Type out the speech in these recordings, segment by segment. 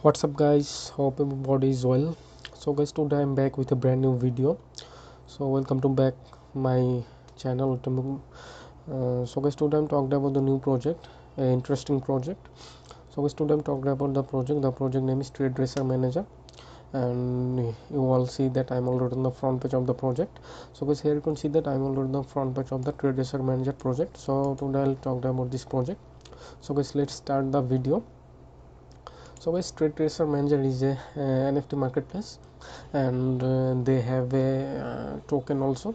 What's up guys, hope everybody is well. So guys, today I'm back with a brand new video. So welcome to back my channel. So guys, today I'm talking about the new project, an interesting project. So guys, today I'm talking about the project name is TradeRaceManager, and you all see that I'm already on the front page of the project. So guys, here you can see that I'm already on the front page of the TradeRaceManager project. So today I'll talk about this project. So guys, let's start the video. So guys, TradeRaceManager is a NFT marketplace, and they have a token also,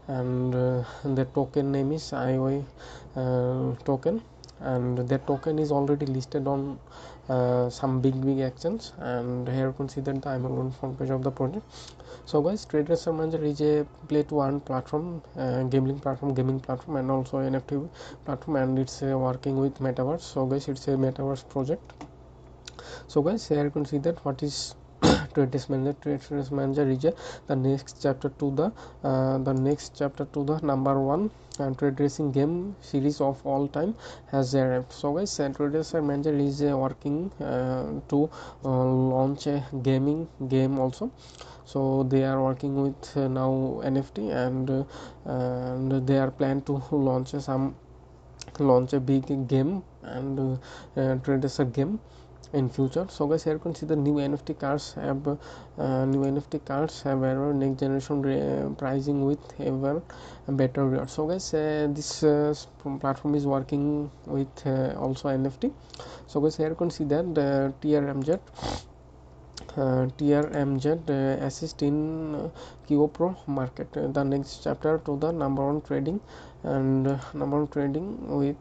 and the token name is IOI token, and that token is already listed on some big exchange. And here you can see that I'm on front page of the project. So guys, TradeRaceManager is a play to earn platform, gaming platform, and also NFT platform, and it's working with Metaverse. So guys, it's a Metaverse project. So guys, here you can see that what is TradeRaceManager is the next chapter to the number one and trade racing game series of all time has arrived. So guys, TradeRaceManager is working to launch a gaming game also. So they are working with now NFT, and they are planned to launch a big game and trade racer game in future. So guys, here you can see the new NFT cards have ever next generation pricing with ever better reward. So guys, this platform is working with also NFT. So guys, here you can see that TRMZ assist in Pro market, the next chapter to the number one trading with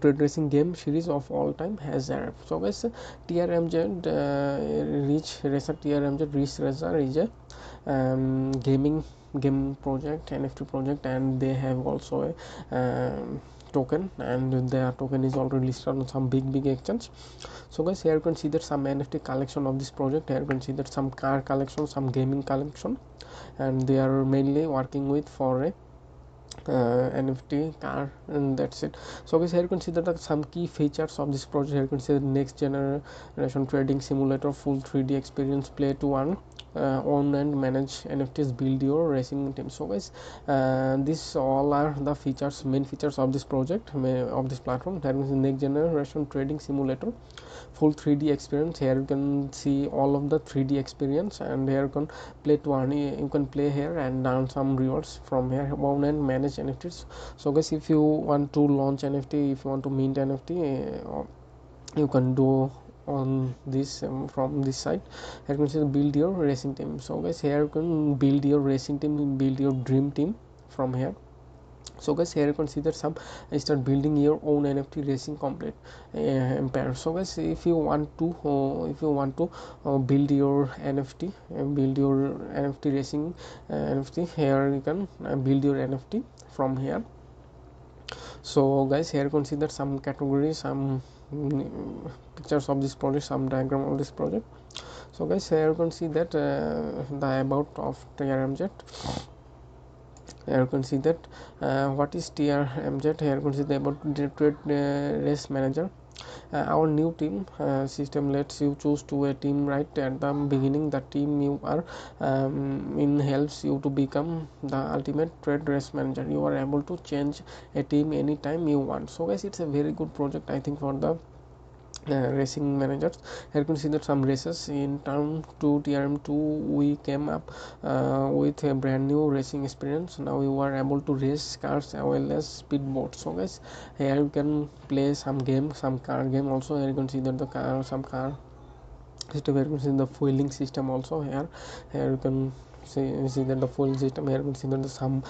trade racing game series of all time has arrived. So guys, TRMZ Reach Racer is a game project, NFT project, and they have also a token, and their token is already listed on some big exchange. So guys, here you can see that some NFT collection of this project. Here you can see that some car collection, some gaming collection, and they are mainly working with for a NFT car, and that's it. So guys, here you can see that some key features of this project. Here you can see the next generation trading simulator, full 3D experience, play to earn, own and manage NFTs, build your racing team. So guys, these all are the main features of this project, of this platform. That is next generation trading simulator, full 3D experience. Here you can see all of the 3D experience, and here you can play to earn. You can play here and earn some rewards from here, own and manage NFTs. So guys, if you want to launch NFT, if you want to mint NFT, you can do on this from this site. Here you can see build your racing team. So guys, here you can build your racing team, build your dream team from here. So guys, here you can see that some start building your own NFT racing complete empire. So guys, if you want to build your NFT, build your NFT racing NFT, here you can build your NFT from here. So guys, here you can see that some categories, some pictures of this project, some diagram of this project. So guys, here you can see that the about of TRMZ. Here you can see that what is TRMZ. Here you can see the about TradeRaceManager. Our new team system lets you choose to a team right at the beginning. The team you are in helps you to become the ultimate trade race manager. You are able to change a team anytime you want. So guys, it's a very good project, I think, for the racing managers. Here you can see that some races in term to TRM2 we came up with a brand new racing experience. Now you are able to race cars as well as speedboats. So guys, here you can play some game, some car game also. Here you can see that some car system. Here you can see the fueling system also. Here you can see that the fuel system. Here you can see that some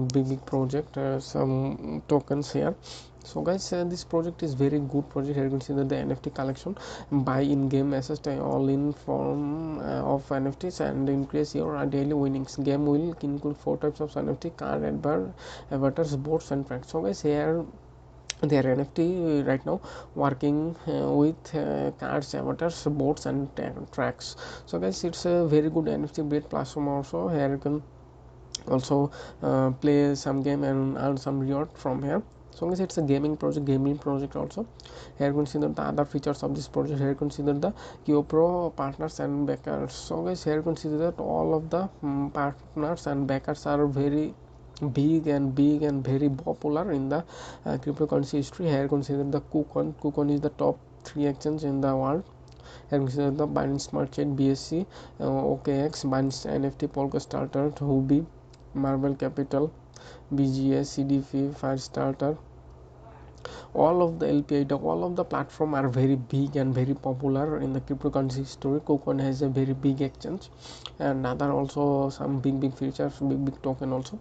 big project, some tokens here. So guys, this project is very good project. Here you can see that the NFT collection, buy in-game assets, all in form of NFTs, and increase your daily winnings. Game will include 4 types of NFT: card, avatars, boats, and tracks. So guys, here their NFT right now working with cards, avatars, boats, and tracks. So guys, it's a very good NFT based platform also. Here you can also play some game and earn some reward from here. So guys, it's a gaming project also. Here consider the other features of this project. Here consider the QPro partners and backers. So guys, here consider that all of the partners and backers are very big and very popular in the cryptocurrency history. Here consider the KuCoin is the top 3 exchange in the world. Here consider the Binance Smart Chain, BSC, OKX, Binance NFT, Polka Starter, Huobi, Marvel Capital, BGS, CDF, Firestarter. All of the LPI, all of the platform are very big and very popular in the cryptocurrency history. KuCoin has a very big exchange, and other also some big features, big token also.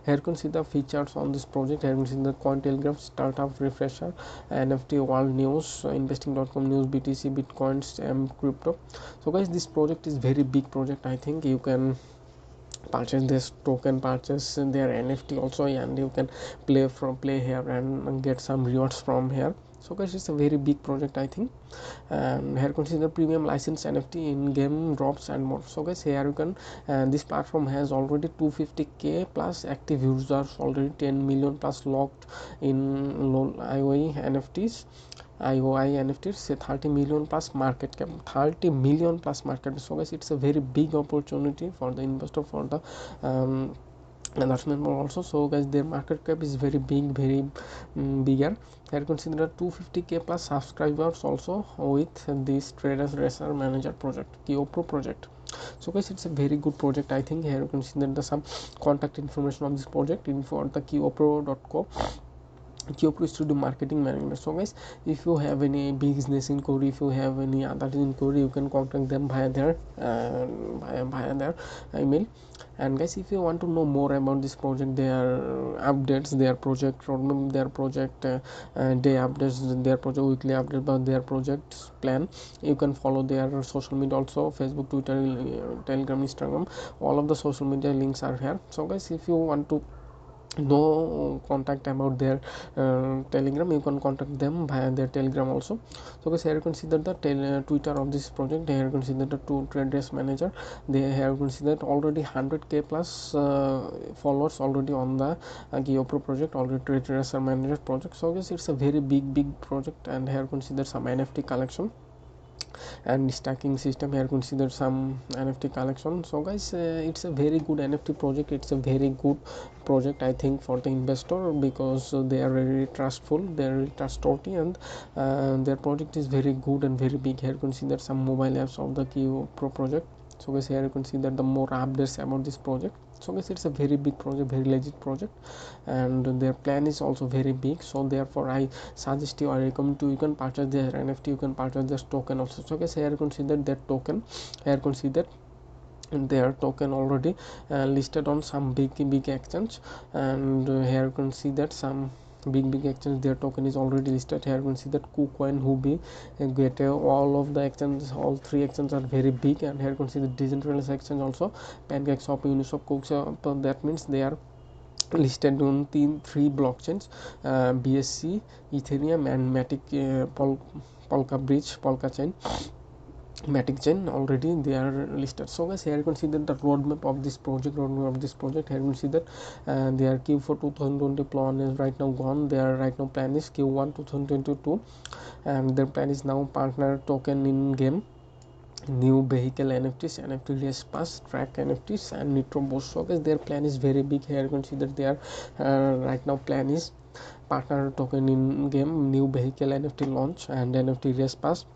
Here you can see the features on this project. Here you can see the Cointelegraph, startup refresher, NFT world news, investing.com news, BTC, bitcoins, crypto. So guys, this project is very big project. I think you can purchase this token, purchase their NFT also, and you can play here and get some rewards from here. So guys, it's a very big project, I think. And here consider premium license NFT in game drops and more. So guys, here you can, this platform has already 250k plus active users, already 10 million plus locked in IOI NFTs. Say 30 million plus market cap, 30 million plus market. So guys, it's a very big opportunity for the investor, for the investment also. So guys, their market cap is very big, very bigger. Here consider 250k plus subscribers also with this TradeRaceManager project, KioPro project. So guys, it's a very good project, I think. Here you consider the some contact information of this project info at the kiopro.co. QPro Studio Marketing Manager. So guys, if you have any business inquiry, if you have any other inquiry, you can contact them via their email. And guys, if you want to know more about this project, their updates, their project roadmap, their project day updates, their project weekly update about their project plan, you can follow their social media also, Facebook, Twitter, Telegram, Instagram. All of the social media links are here. So guys, if you want to no contact about their telegram, you can contact them via their telegram also. So guys, here you can see that the Twitter of this project. Here you can see that the TradeRaceManager, they have considered already 100k plus followers already on the GeoPro project, already TradeRaceManager project. So guys, it's a very big project. And here consider some NFT collection and stacking system. Here consider some NFT collection. So guys, it's a very good NFT project. It's a very good project, I think, for the investor, because they are very trustful, they are very trustworthy, and their project is very good and very big. Here consider some mobile apps of the Pro project. So guys, here you can see that the more updates about this project. So guys, it's a very big project, very legit project, and their plan is also very big. So therefore I suggest you, I recommend you can purchase their NFT, you can purchase this token also. So guys, here you can see that their token, here you can see that their token already listed on some big exchange. And here you can see that some big exchange, their token is already listed. Here you can see that KuCoin, Huobi, Gateway, all of the exchanges, all 3 exchanges are very big. And here you can see the decentralized exchange also, PancakeSwap, Uniswap, QuickSwap. That means they are listed on 3 blockchains, BSC, Ethereum, and Matic, Polka Bridge, Polka chain, Matic chain. Already they are listed. So guys, here you can see that the roadmap of this project. Here you can see that their Q4 2020 plan is right now gone. Their right now plan is Q1 2022, and their plan is now partner token in game, new vehicle NFTs, NFT race pass, track NFTs, and Nitro Boost. So guys, their plan is very big. Here you can see that their right now plan is partner token in game, new vehicle NFT launch, and NFT race pass.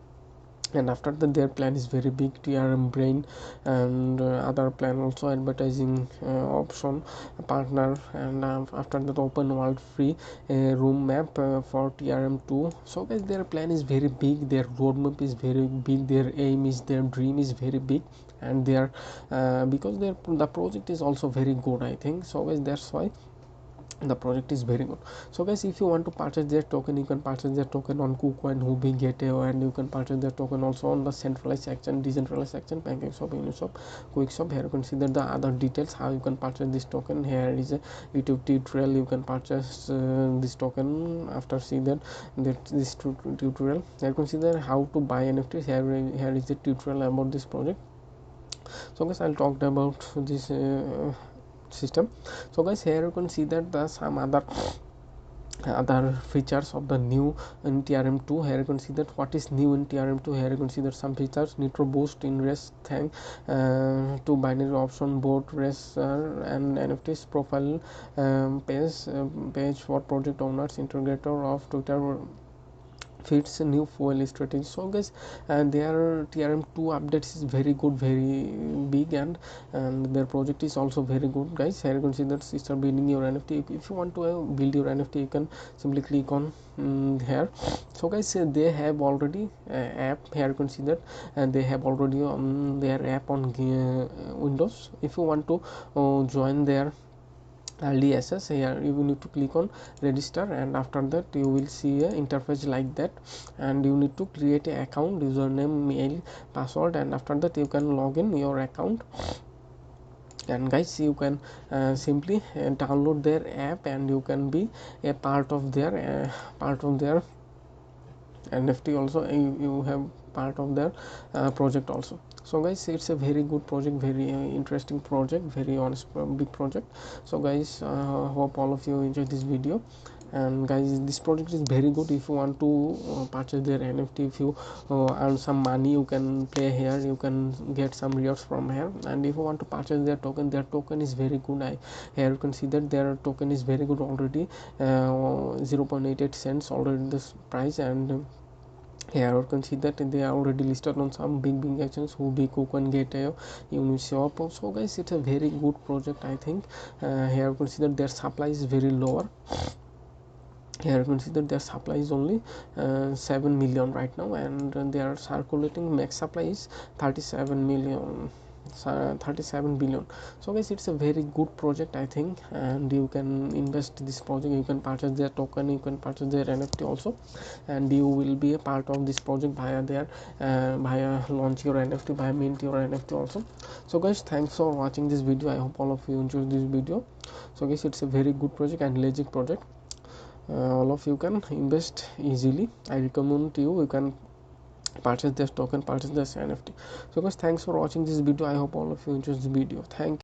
And after that, their plan is very big, TRM brain, and other plan also, advertising option partner. And after that, open world free room map for TRM2. So guys, their plan is very big, their roadmap is very big, their aim is, their dream is very big, and their because the project is also very good, I think. So guys, that's why the project is very good. So guys, if you want to purchase their token, you can purchase their token on KuCoin, Huobi, Gateway, and you can purchase their token also on the centralized section, decentralized section, PancakeSwap, Uniswap, QuickSwap. Here you can see that the other details how you can purchase this token. Here is a YouTube tutorial, you can purchase this token. After see that this tutorial, here you can see that how to buy NFTs. Here is the tutorial about this project. So guys, I'll talk about this system. So guys, here you can see that the some other other features of the new in TRM2. Here you can see that what is new in TRM2. Here you can see that some features: nitro boost in race, thank to binary option board racer and NFTs profile page for project owners, integrator of Twitter fits a new fuel strategy. So guys, their TRM2 updates is very good, very big, and their project is also very good, guys. Here you can see that start building your NFT. If you want to build your NFT, you can simply click on here. So guys, they have already app. Here you can see that, and they have already on their app on Windows. If you want to join their early access, here you will need to click on register, and after that you will see a interface like that, and you need to create a account, username, mail, password, and after that you can log in your account. And guys, you can simply download their app, and you can be a part of their NFT also. You have part of their project also. So guys, it's a very good project, very interesting project, very honest big project. So guys, hope all of you enjoyed this video. And guys, this project is very good. If you want to purchase their NFT, if you earn some money, you can play here, you can get some rewards from here. And if you want to purchase their token is very good. Here you can see that their token is very good already, 0.88 cents already this price. And here you can see that they are already listed on some big actions, who can get a Uniswap. So guys, it's a very good project, I think. Here you can see that their supply is very lower. Here you can see that their supply is only 7 million right now, and they are circulating max supply is 37 million, 37 billion. So guys, it's a very good project, I think, and you can invest this project, you can purchase their token, you can purchase their NFT also, and you will be a part of this project via their via launch your NFT, via mint your NFT also. So guys, thanks for watching this video. I hope all of you enjoyed this video. So guys, it's a very good project and legit project. All of you can invest easily. I recommend you can purchase this token, purchase this NFT. So guys, thanks for watching this video. I hope all of you enjoyed this video. Thank you.